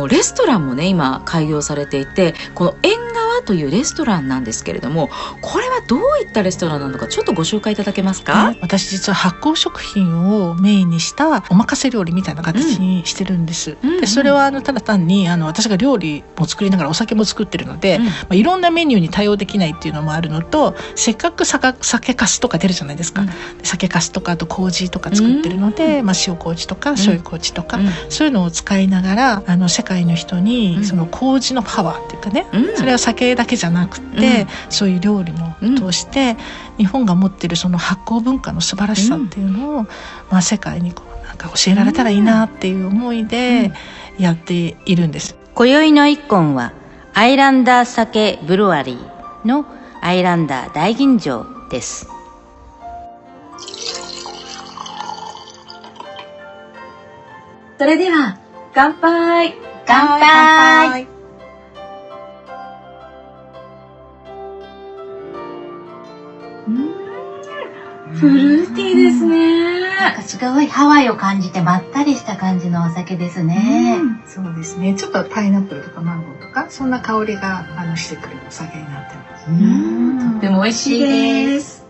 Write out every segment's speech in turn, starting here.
レストランもね今開業されていて、この縁側というレストランなんですけれども、これはどういったレストランなのかちょっとご紹介いただけますか？私実は発酵食品をメインにしたおまかせ料理みたいな形にしてるんです、でそれはただ単に私が料理も作りながらお酒も作ってるので、いろんなメニューに対応できないっていうのもあるのと、せっかく酒粕とか出るじゃないですか、酒粕とかあと麹とか作ってるので、塩麹とか醤油麹とか、そういうのを使いながら世界の人にその麹のパワーっていうかね、それは酒だけじゃなくて、そういう料理も通して日本が持ってるその発酵文化の素晴らしさっていうのを、世界になんか教えられたらいいなっていう思いでやっているんです。今宵の一献はアイランダー酒ブルワリーのアイランダー大吟醸です。それでは乾杯。乾杯。フルーティーですね。なんかすごいハワイを感じてまったりした感じのお酒ですね。そうですね。ちょっとパイナップルとかマンゴーとかそんな香りがしてくるお酒になってます。とっても美味しいです。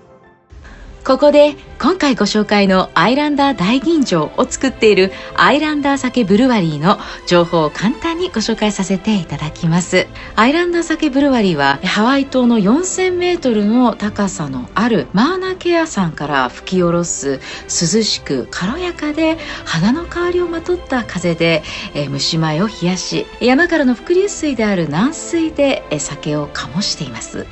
ここで今回ご紹介のアイランダー大吟醸を作っているアイランダー酒ブルワリーの情報を簡単にご紹介させていただきます。アイランダー酒ブルワリーはハワイ島の4000メートルの高さのあるマーナケア山から吹き下ろす涼しく軽やかで花の香りをまとった風で蒸し米を冷やし、山からの伏流水である軟水で酒を醸しています。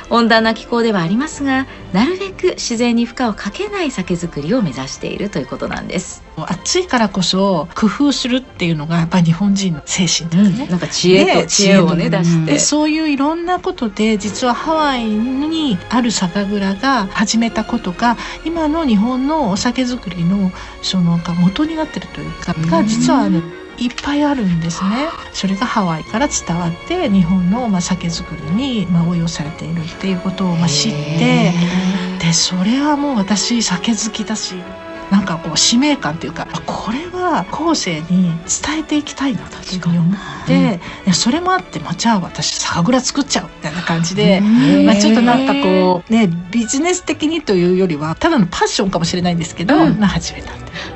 温暖な気候ではありますが、なるべく自然に負荷をかけない酒造りを目指しているということなんです。暑いからこそ工夫するっていうのがやっぱり日本人の精神ですね、なんか知恵をね出して、そういういろんなことで実はハワイにある酒蔵が始めたことが今の日本のお酒造りのその元になってるというかが実はいっぱいあるんですね。それがハワイから伝わって日本の酒造りに応用されているっていうことを知って、でそれはもう私酒好きだし、なんか使命感というかこれは後世に伝えていきたいなというふうに思って、それもあってじゃあ私酒蔵作っちゃうみたいな感じで、ちょっとなんかビジネス的にというよりはただのパッションかもしれないんですけど、始めたんです。